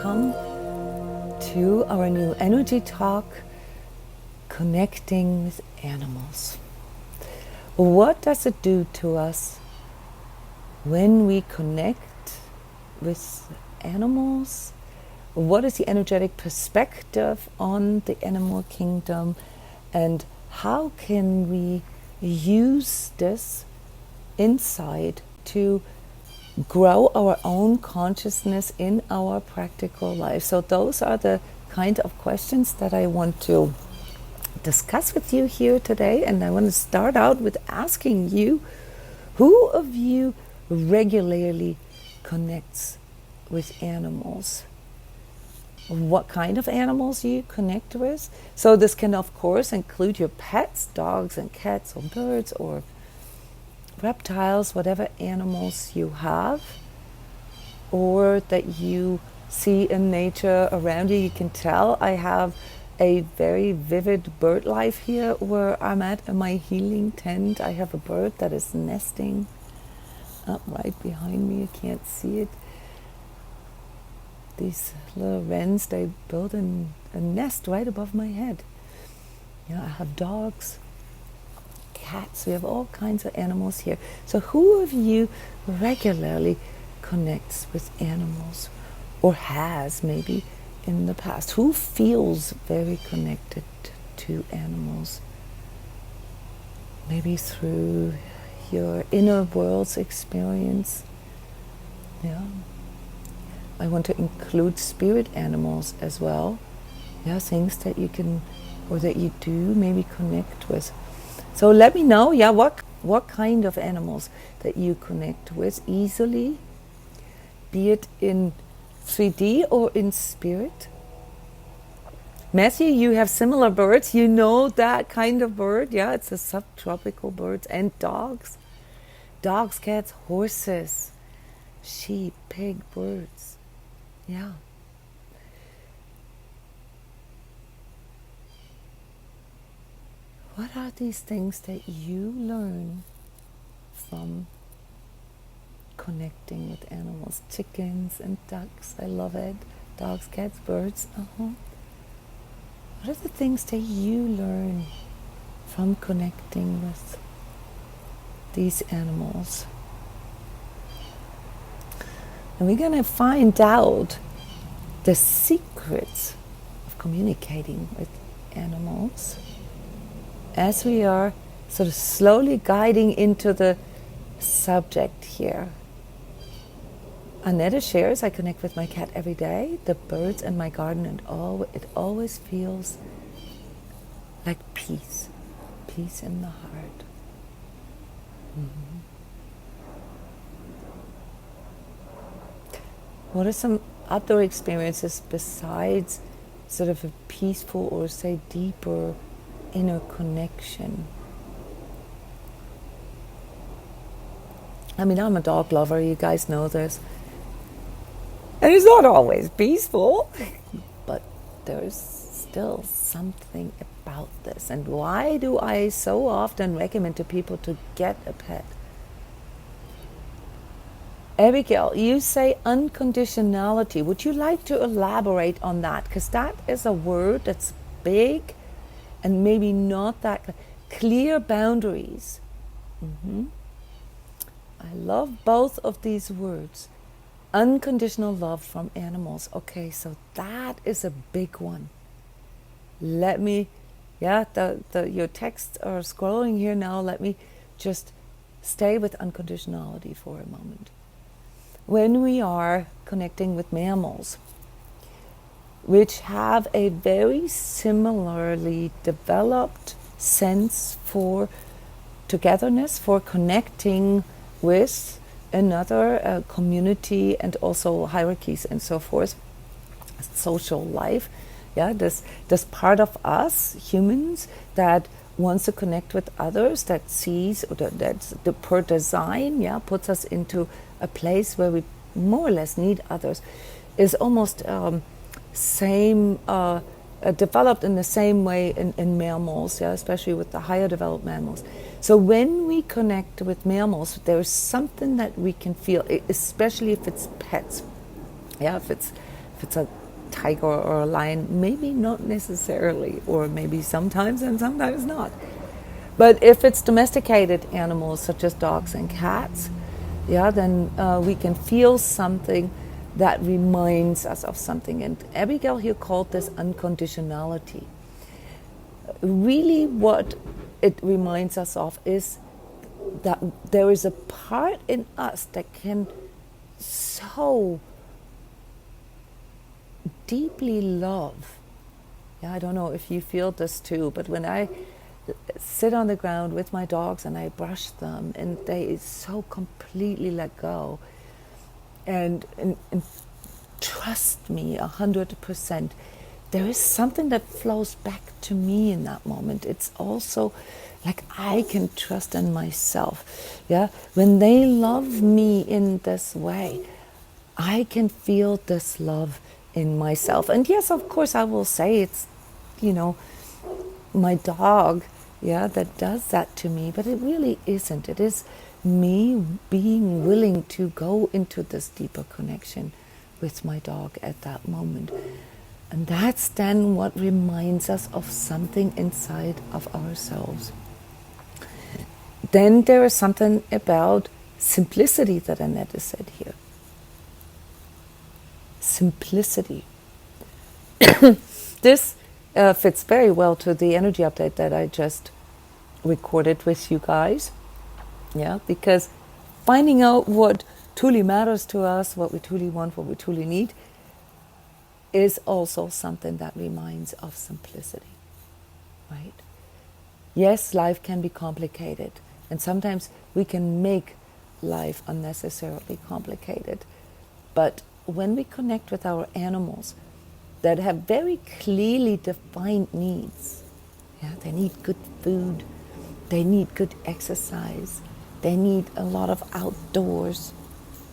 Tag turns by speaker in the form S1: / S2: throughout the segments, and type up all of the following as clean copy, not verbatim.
S1: welcome to our new energy talk, Connecting with Animals. What does it do to us when we connect with animals? What is the energetic perspective on the animal kingdom, and how can we use this insight to grow our own consciousness in our practical life? So those are the kind of questions that I want to discuss with you here today. And I want to start out with asking you, who of you regularly connects with animals? What kind of animals you connect with? So this can of course include your pets, dogs and cats or birds or reptiles, whatever animals you have or that you see in nature around you. You can tell I have a very vivid bird life here where I'm at in my healing tent. I have a bird that is nesting up right behind me. You can't see it. These little wrens, they build a nest right above my head. Yeah, I have dogs, cats, we have all kinds of animals here. So who of you regularly connects with animals, or has maybe in the past? Who feels very connected to animals? Maybe through your inner world's experience. Yeah. I want to include spirit animals as well. Yeah, things that you can, or that you do maybe connect with. So let me know, yeah, what kind of animals that you connect with easily, be it in 3D or in spirit. Matthew, you have similar birds. You know that kind of bird. Yeah, it's a subtropical bird. And dogs. Dogs, cats, horses, sheep, pig, birds. Yeah. What are these things that you learn from connecting with animals? Chickens and ducks, I love it. Dogs, cats, birds. What are the things that you learn from connecting with these animals? And we're going to find out the secrets of communicating with animals as we are sort of slowly guiding into the subject here. Annette shares, I connect with my cat every day, the birds in my garden, and it always feels like peace in the heart. Mm-hmm. What are some outdoor experiences besides sort of a peaceful or say deeper inner connection? I mean, I'm a dog lover, you guys know this. And it's not always peaceful, but there's still something about this. And why do I so often recommend to people to get a pet? Abigail, you say unconditionality. Would you like to elaborate on that? Because that is a word that's big and maybe not that clear boundaries. Mm-hmm. I love both of these words. Unconditional love from animals. Okay, so that is a big one. Let me, your texts are scrolling here now. Let me just stay with unconditionality for a moment. When we are connecting with mammals, which have a very similarly developed sense for togetherness, for connecting with another community and also hierarchies and so forth, social life. Yeah, this part of us humans that wants to connect with others, that sees, or that's the per design, puts us into a place where we more or less need others, is almost developed in the same way in mammals, especially with the higher developed mammals. So when we connect with mammals, there's something that we can feel, especially if it's pets. If it's a tiger or a lion? Maybe not necessarily, or maybe sometimes and sometimes not. But if it's domesticated animals such as dogs and cats, yeah, then we can feel something that reminds us of something. And Abigail here called this unconditionality. Really what it reminds us of is that there is a part in us that can so deeply love. Yeah, I don't know if you feel this too, but when I sit on the ground with my dogs and I brush them and they so completely let go and trust me 100%, there is something that flows back to me in that moment. It's also like I can trust in myself. Yeah, when they love me in this way, I can feel this love in myself. And yes, of course, I will say it's, my dog, yeah, that does that to me, but it really isn't. It is me being willing to go into this deeper connection with my dog at that moment. And that's then what reminds us of something inside of ourselves. Then there is something about simplicity that Annette has said here. Simplicity. This fits very well to the energy update that I just recorded with you guys. Yeah, because finding out what truly matters to us, what we truly want, what we truly need, is also something that reminds of simplicity, right? Yes, life can be complicated, and sometimes we can make life unnecessarily complicated. But when we connect with our animals that have very clearly defined needs, yeah, they need good food, they need good exercise, they need a lot of outdoors,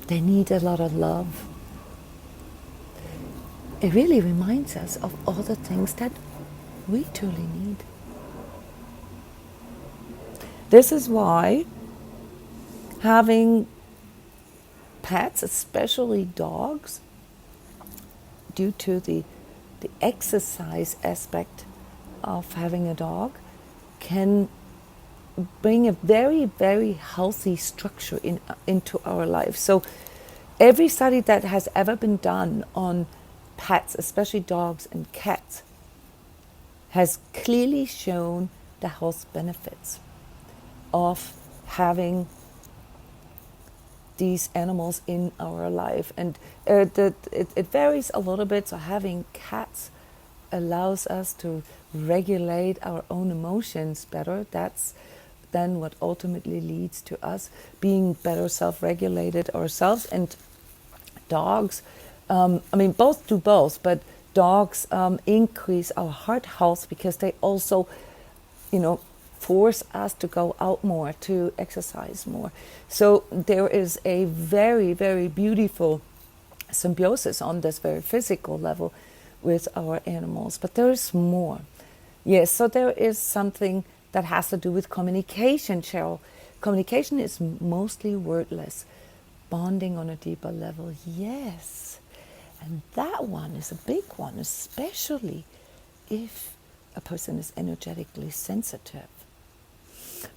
S1: they need a lot of love. It really reminds us of all the things that we truly need. This is why having pets, especially dogs, due to the exercise aspect of having a dog, can bring a very, very healthy structure into our life. So every study that has ever been done on pets, especially dogs and cats, has clearly shown the health benefits of having these animals in our life. And it varies a little bit. So having cats allows us to regulate our own emotions better. That's then what ultimately leads to us being better self-regulated ourselves. And dogs, both do both, but dogs increase our heart health because they also, force us to go out more, to exercise more. So there is a very, very beautiful symbiosis on this very physical level with our animals. But there is more. Yes, so there is something that has to do with communication, Cheryl. Communication is mostly wordless. Bonding on a deeper level, yes. And that one is a big one, especially if a person is energetically sensitive.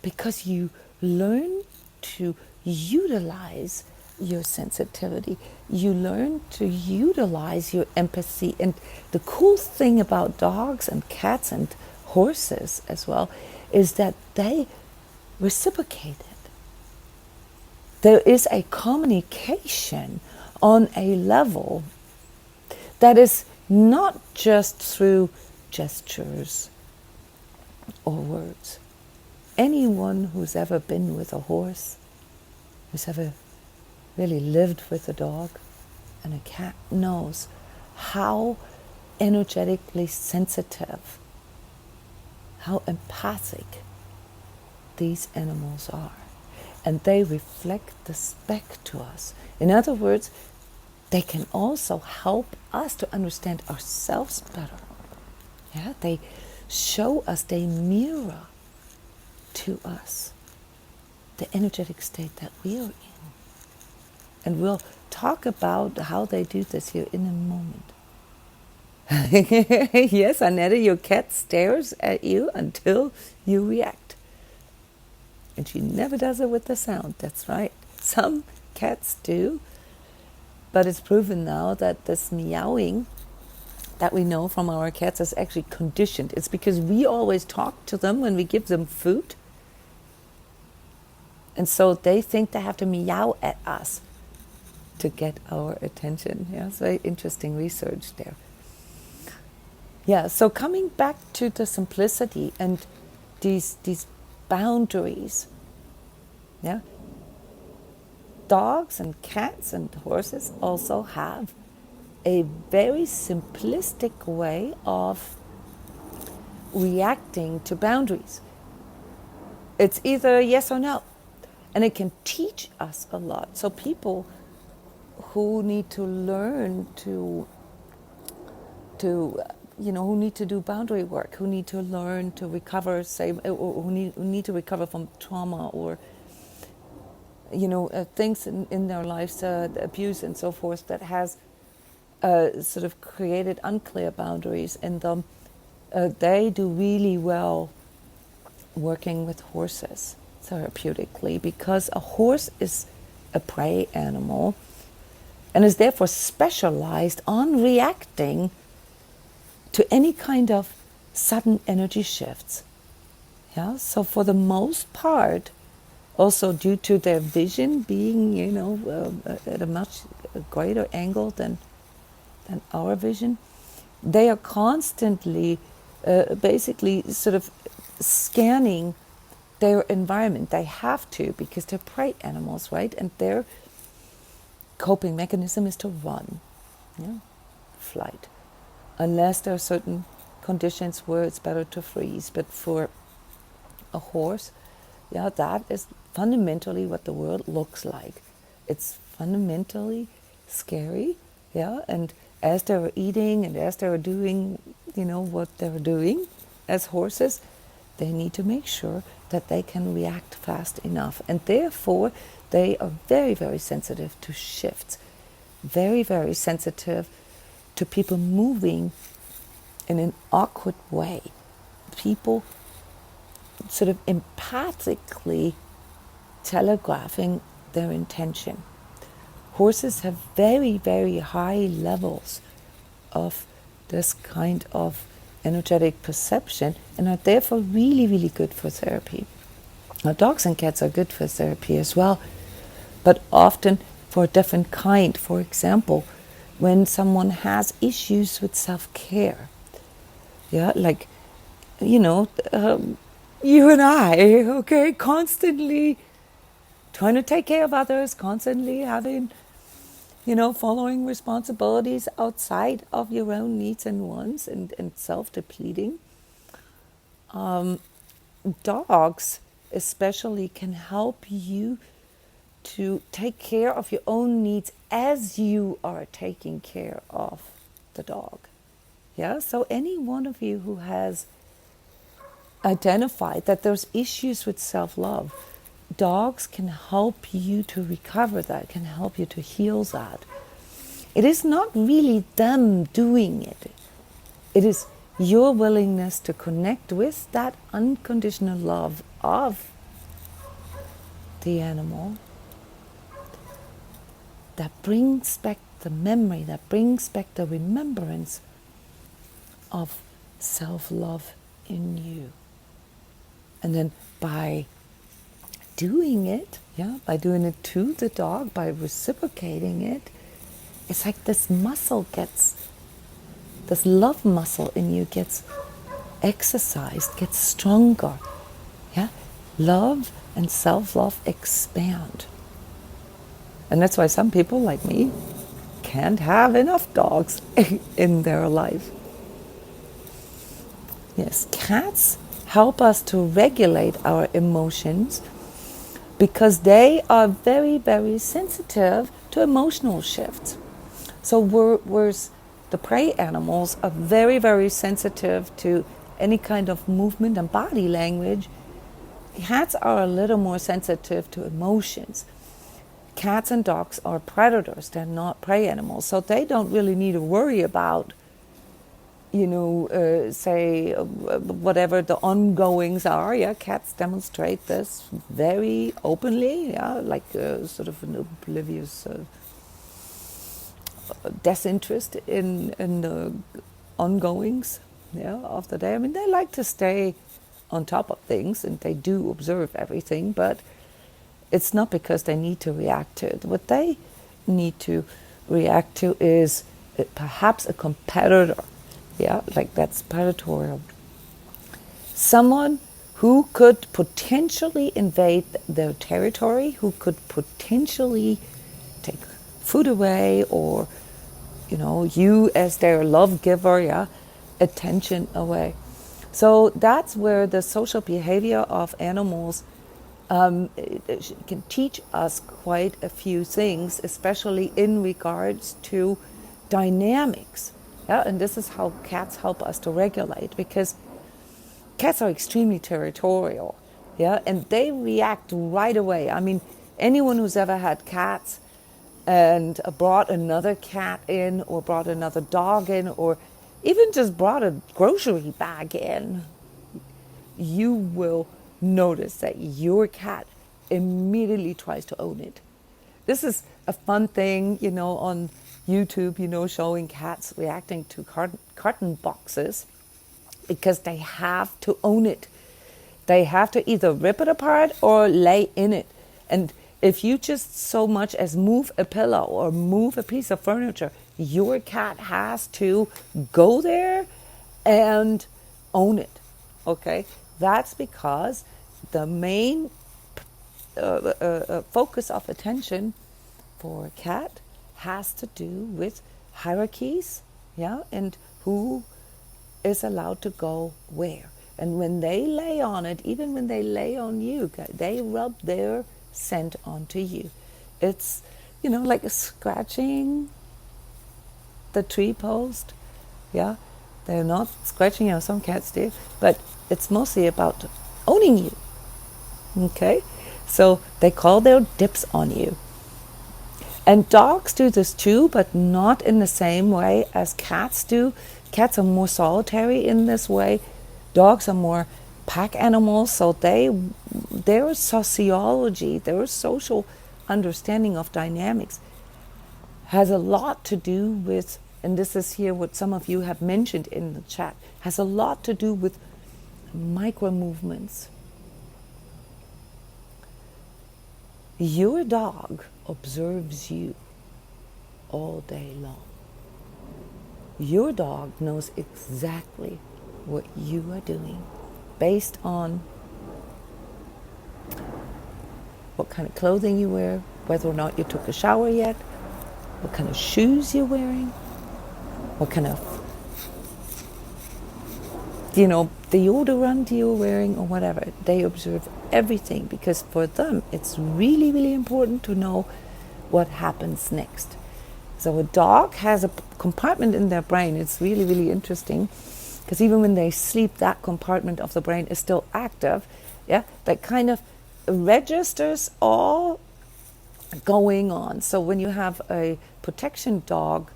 S1: Because you learn to utilize your sensitivity. You learn to utilize your empathy. And the cool thing about dogs and cats and horses as well is that they reciprocate it. There is a communication on a level that is not just through gestures or words. Anyone who's ever been with a horse, who's ever really lived with a dog and a cat, knows how energetically sensitive, how empathic these animals are. And they reflect this back to us. In other words, they can also help us to understand ourselves better. Yeah, they show us, they mirror to us the energetic state that we are in. And we'll talk about how they do this here in a moment. Yes, Annette, your cat stares at you until you react. And she never does it with the sound. That's right. Some cats do. But it's proven now that this meowing that we know from our cats is actually conditioned. It's because we always talk to them when we give them food. And so they think they have to meow at us to get our attention. Yeah, it's very interesting research there. Yeah, so coming back to the simplicity and these boundaries. Yeah. Dogs and cats and horses also have a very simplistic way of reacting to boundaries. It's either yes or no. And it can teach us a lot. So people who need to learn to who need to do boundary work, who need to learn to recover, who need to recover from trauma or things in their lives, abuse and so forth, that has sort of created unclear boundaries in them. They do really well working with horses therapeutically, because a horse is a prey animal and is therefore specialized on reacting to any kind of sudden energy shifts. Yeah, so for the most part, also due to their vision being, at a much greater angle than our vision, they are constantly, basically, sort of scanning their environment. They have to, because they're prey animals, right? And their coping mechanism is to run, flight, unless there are certain conditions where it's better to freeze. But for a horse, that is fundamentally what the world looks like. It's fundamentally scary, and as they're eating and as they're doing, what they're doing as horses, they need to make sure that they can react fast enough. And therefore, they are very, very sensitive to shifts, very, very sensitive to people moving in an awkward way. People sort of empathically telegraphing their intention. Horses have very, very high levels of this kind of energetic perception and are therefore really, really good for therapy. Now, dogs and cats are good for therapy as well, but often for a different kind. For example, when someone has issues with self-care, like, you and I, constantly trying to take care of others, constantly having, following responsibilities outside of your own needs and wants, and self-depleting. Dogs especially can help you to take care of your own needs as you are taking care of the dog. Yeah, so any one of you who has identified that there's issues with self-love, dogs can help you to recover that, can help you to heal that. It is not really them doing it. It is your willingness to connect with that unconditional love of the animal that brings back the memory, that brings back the remembrance of self-love in you. And then by doing it, by doing it to the dog, by reciprocating it, it's like this love muscle in you gets exercised, gets stronger. Love and self-love expand. And that's why some people like me can't have enough dogs in their life. Yes, cats help us to regulate our emotions because they are very, very sensitive to emotional shifts. So whereas the prey animals are very, very sensitive to any kind of movement and body language, cats are a little more sensitive to emotions. Cats and dogs are predators, they're not prey animals, so they don't really need to worry about say whatever the ongoings are. Yeah, cats demonstrate this very openly. Yeah, like sort of an oblivious disinterest in the ongoings. Yeah, of the day. I mean, they like to stay on top of things, and they do observe everything, but it's not because they need to react to it. What they need to react to is perhaps a competitor. Yeah, like that's predatorial. Someone who could potentially invade their territory, who could potentially take food away, or you as their love giver, yeah, attention away. So that's where the social behavior of animals it can teach us quite a few things, especially in regards to dynamics. Yeah, and this is how cats help us to regulate, because cats are extremely territorial. Yeah, and they react right away. I mean, anyone who's ever had cats and brought another cat in, or brought another dog in, or even just brought a grocery bag in, you will notice that your cat immediately tries to own it. This is a fun thing, on YouTube, showing cats reacting to carton boxes, because they have to own it. They have to either rip it apart or lay in it. And if you just so much as move a pillow or move a piece of furniture, your cat has to go there and own it. Okay? That's because the main focus of attention for a cat has to do with hierarchies, yeah, and who is allowed to go where. And when they lay on it, even when they lay on you, they rub their scent onto you. It's, like scratching the tree post. Yeah, they're not scratching, some cats do, but it's mostly about owning you. Okay, so they call their dips on you. And dogs do this too, but not in the same way as cats do. Cats are more solitary in this way. Dogs are more pack animals, so their sociology, their social understanding of dynamics has a lot to do with, and this is here what some of you have mentioned in the chat, has a lot to do with micro movements. Your dog observes you all day long. Your dog knows exactly what you are doing based on what kind of clothing you wear, whether or not you took a shower yet, what kind of shoes you're wearing, what kind of deodorant you're wearing, or whatever. They observe everything, because for them it's really, really important to know what happens next. So a dog has a compartment in their brain. It's really, really interesting, because even when they sleep, that compartment of the brain is still active. Yeah, that kind of registers all going on. So when you have a protection dog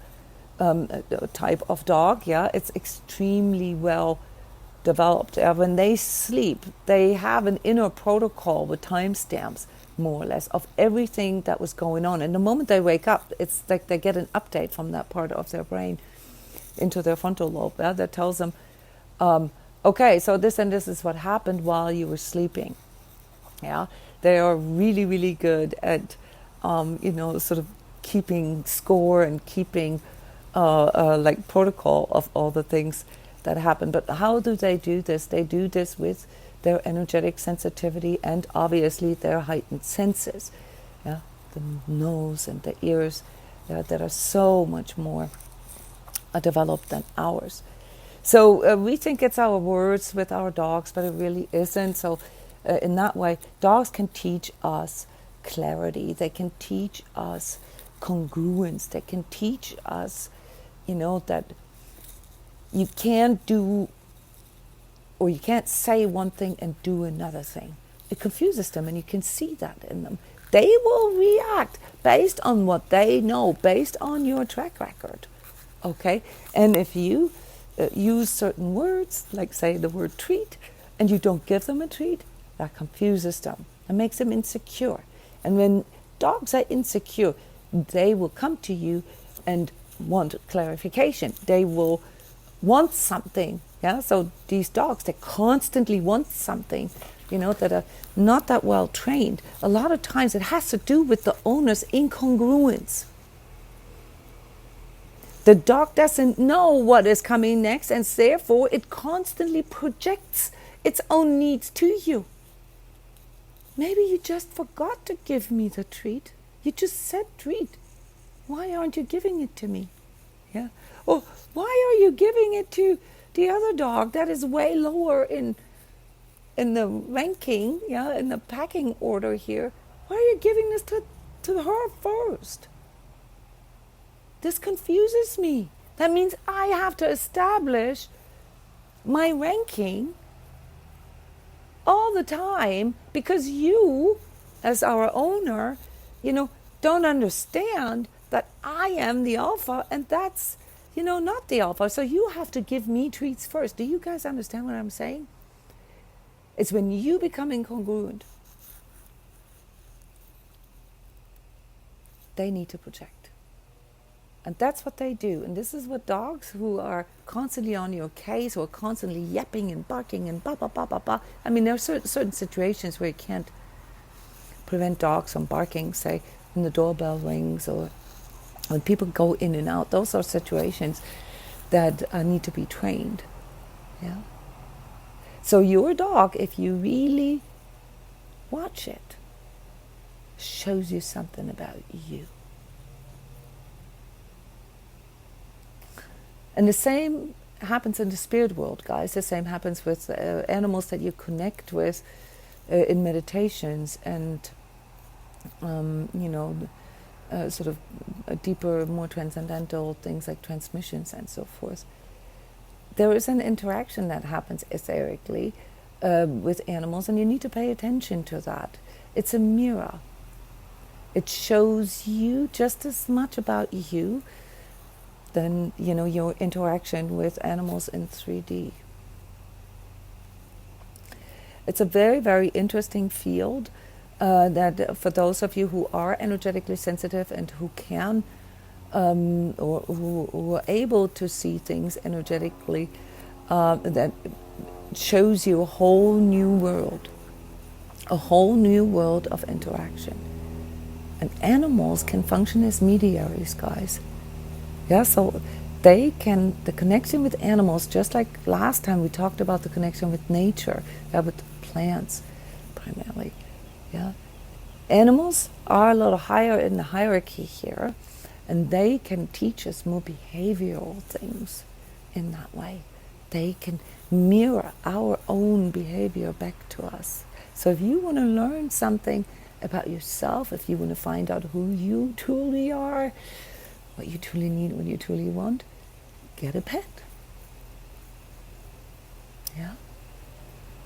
S1: type of dog, yeah, it's extremely well developed. When they sleep, they have an inner protocol with timestamps, more or less, of everything that was going on. And the moment they wake up, it's like they get an update from that part of their brain into their frontal lobe, yeah, that tells them, okay, so this and this is what happened while you were sleeping. Yeah, they are really, really good at, sort of keeping score and keeping like protocol of all the things that happen. But how do they do this? They do this with their energetic sensitivity and obviously their heightened senses. Yeah, the nose and the ears, that are so much more developed than ours. So we think it's our words with our dogs, but it really isn't. So in that way, dogs can teach us clarity. They can teach us congruence. They can teach us, that you can't do, or you can't say one thing and do another thing. It confuses them, and you can see that in them. They will react based on what they know, based on your track record. Okay? And if you use certain words, like say the word treat, and you don't give them a treat, that confuses them and makes them insecure. And when dogs are insecure, they will come to you and want clarification. They will want something. Yeah. So these dogs, they constantly want something, that are not that well trained. A lot of times it has to do with the owner's incongruence. The dog doesn't know what is coming next, and therefore it constantly projects its own needs to you. Maybe you just forgot to give me the treat. You just said treat. Why aren't you giving it to me? Yeah. Or why are you giving it to the other dog that is way lower in the ranking, in the packing order here? Why are you giving this to her first? This confuses me. That means I have to establish my ranking all the time because you, as our owner, don't understand that I am the alpha and that's, not the alpha. So you have to give me treats first. Do you guys understand what I'm saying? It's when you become incongruent. They need to project. And that's what they do. And this is what dogs who are constantly on your case or constantly yapping and barking and ba ba ba ba ba. I mean, there are certain situations where you can't prevent dogs from barking, say when the doorbell rings or when people go in and out. Those are situations that need to be trained. Yeah. So your dog, if you really watch it, shows you something about you. And the same happens in the spirit world, guys. The same happens with animals that you connect with in meditations and, sort of deeper, more transcendental things like transmissions and so forth. There is an interaction that happens etherically with animals, and you need to pay attention to that. It's a mirror. It shows you just as much about you than, your interaction with animals in 3D. It's a very, very interesting field that for those of you who are energetically sensitive and who can or who are able to see things energetically, that shows you a whole new world of interaction. And animals can function as mediaries, guys. Yeah, so the connection with animals, just like last time we talked about the connection with nature, with plants primarily. Yeah, animals are a little higher in the hierarchy here, and they can teach us more behavioral things in that way. They can mirror our own behavior back to us. So if you want to learn something about yourself, if you want to find out who you truly are, what you truly need, what you truly want, get a pet. Yeah.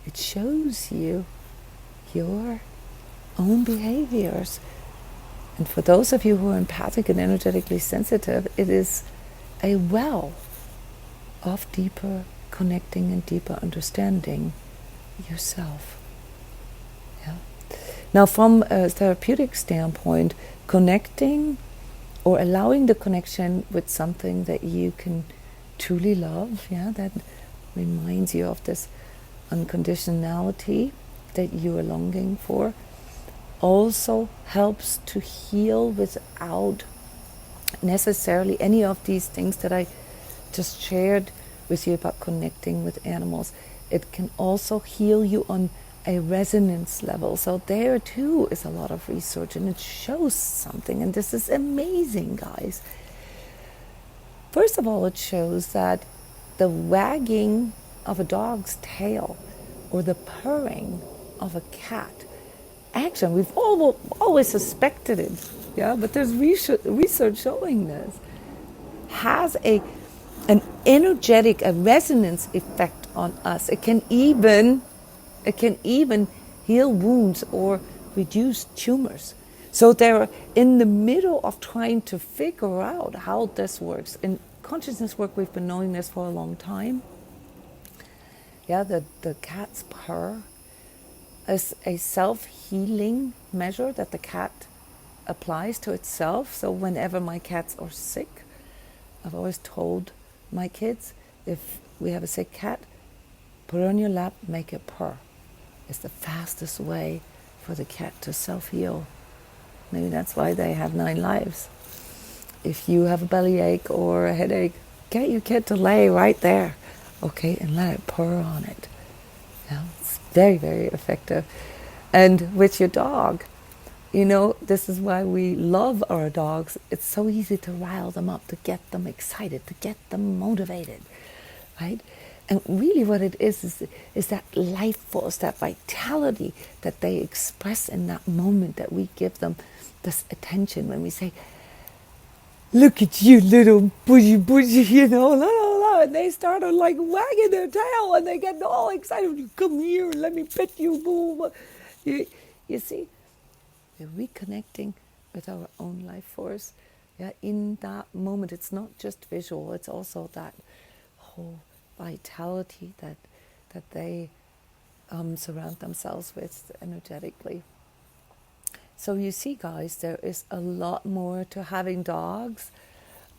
S1: It shows you your own behaviors. And for those of you who are empathic and energetically sensitive, it is a well of deeper connecting and deeper understanding yourself. Yeah. Now, from a therapeutic standpoint, connecting or allowing the connection with something that you can truly love, that reminds you of this unconditionality that you are longing for, also helps to heal without necessarily any of these things that I just shared with you about connecting with animals. It can also heal you on a resonance level. So there too is a lot of research, and it shows something, and this is amazing, guys. First of all, it shows that the wagging of a dog's tail or the purring of a cat, actually, we've always suspected it, but there's research showing this, has an energetic, a resonance effect on us. It can even heal wounds or reduce tumors. So they're in the middle of trying to figure out how this works. And consciousness work, we've been knowing this for a long time. Yeah, the cat's purr is a self-healing measure that the cat applies to itself. So whenever my cats are sick, I've always told my kids, if we have a sick cat, put it on your lap, make it purr. It's the fastest way for the cat to self-heal. Maybe that's why they have 9 lives. If you have a bellyache or a headache, get your kid to lay right there, okay, and let it purr on it. Yeah, it's very, very effective. And with your dog, this is why we love our dogs. It's so easy to rile them up, to get them excited, to get them motivated, right? And really what it is that life force, that vitality that they express in that moment, that we give them this attention when we say, look at you, little bushy, la, la, la. And they start like wagging their tail and they get all excited. Come here, let me pet you. Boo. You see, we're reconnecting with our own life force. Yeah, in that moment, it's not just visual, it's also that whole vitality that they surround themselves with energetically. So you see, guys, there is a lot more to having dogs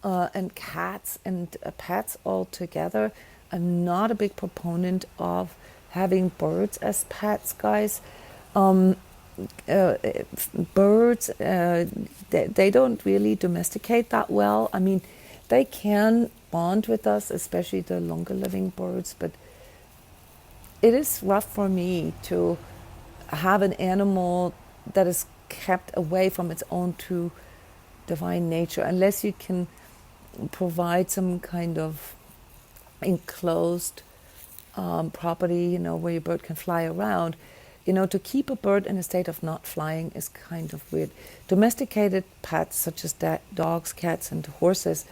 S1: and cats and pets all together. I'm not a big proponent of having birds as pets, guys. Birds, they don't really domesticate that well. I mean, they can bond with us, especially the longer living birds, but it is rough for me to have an animal that is kept away from its own true divine nature, unless you can provide some kind of enclosed property, where your bird can fly around. To keep a bird in a state of not flying is kind of weird. Domesticated pets, such as dogs, cats, and horses,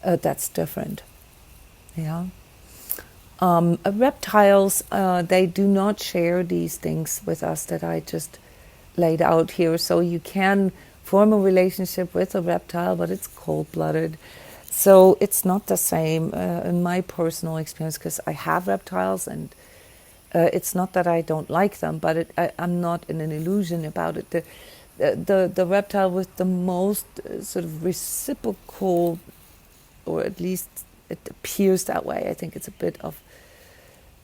S1: that's different. Yeah. Reptiles, they do not share these things with us that I just laid out here. So you can form a relationship with a reptile, but it's cold-blooded. So it's not the same in my personal experience, because I have reptiles, and it's not that I don't like them, but I'm not in an illusion about it. The reptile with the most sort of reciprocal, or at least it appears that way, I think it's a bit of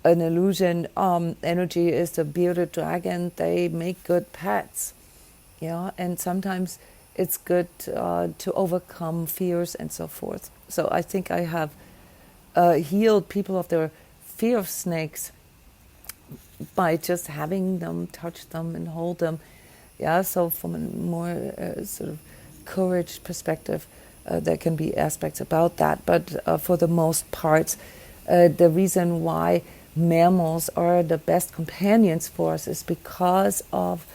S1: an illusion, energy, is the bearded dragon. They make good pets, and sometimes it's good to overcome fears and so forth. So I think I have healed people of their fear of snakes by just having them, touch them and hold them. Yeah, so from a more sort of courage perspective, there can be aspects about that. But for the most part, the reason why mammals are the best companions for us is because of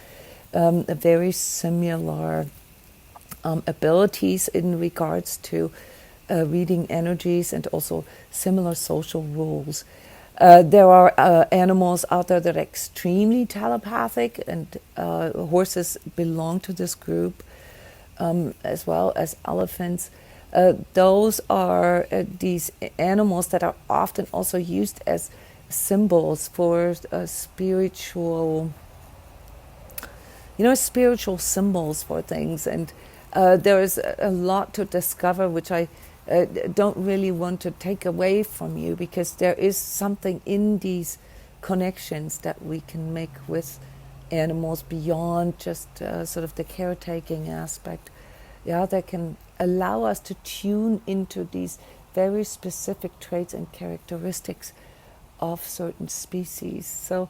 S1: a very similar abilities in regards to reading energies, and also similar social rules. There are animals out there that are extremely telepathic, and horses belong to this group, as well as elephants. Those are these animals that are often also used as symbols for spiritual, spiritual symbols for things. And there is a lot to discover, which I don't really want to take away from you, because there is something in these connections that we can make with animals beyond just sort of the caretaking aspect. Yeah, that can allow us to tune into these very specific traits and characteristics of certain species. So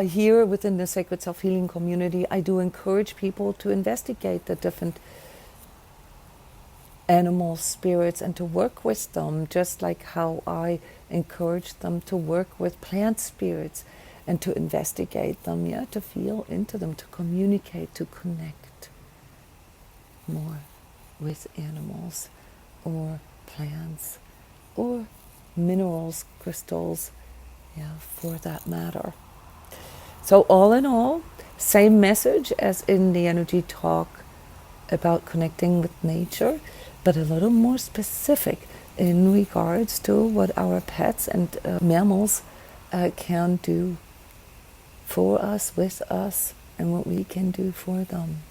S1: here within the Sacred Self-Healing community, I do encourage people to investigate the different animal spirits and to work with them, just like how I encourage them to work with plant spirits and to investigate them, to feel into them, to communicate, to connect more with animals or plants or minerals, crystals, for that matter. So all in all, same message as in the energy talk about connecting with nature, but a little more specific in regards to what our pets and mammals can do for us, with us, and what we can do for them.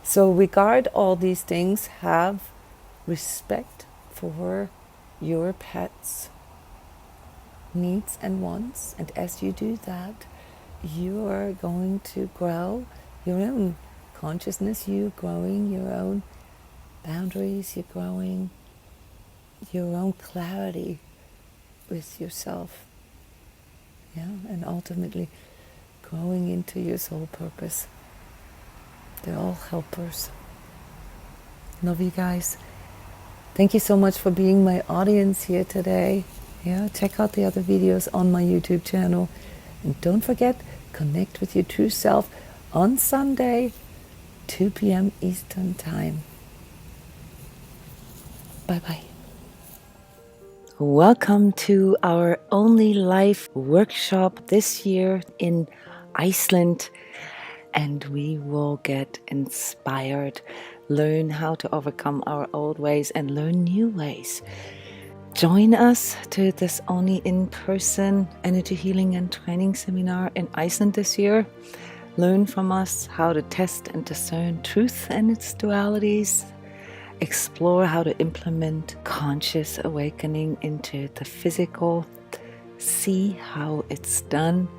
S1: So regard all these things, have respect for your pets' needs and wants, and as you do that, you are going to grow your own consciousness, you're growing your own boundaries, you're growing your own clarity with yourself, and ultimately growing into your soul purpose. They're all helpers. Love you guys. Thank you so much for being my audience here today. Check out the other videos on my YouTube channel. And don't forget, connect with your true self on Sunday, 2 p.m. Eastern Time. Bye-bye. Welcome to our Only Life workshop this year in Iceland. And we will get inspired, learn how to overcome our old ways and learn new ways. Join us to this only in-person energy healing and training seminar in Iceland this year. Learn from us how to test and discern truth and its dualities. Explore how to implement conscious awakening into the physical. See how it's done.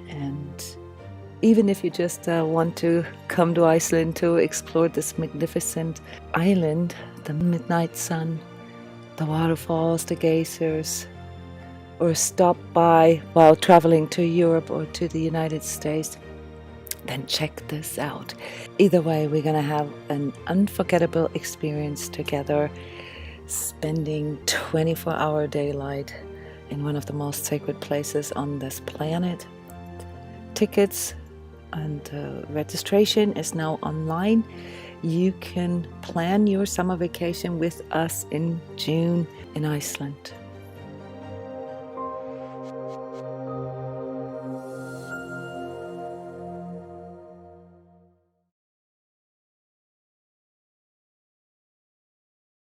S1: And even if you just want to come to Iceland to explore this magnificent island, the midnight sun, the waterfalls, the geysers, or stop by while traveling to Europe or to the United States, then check this out. Either way, we're going to have an unforgettable experience together, spending 24-hour daylight in one of the most sacred places on this planet. Tickets and registration is now online. You can plan your summer vacation with us in June in Iceland.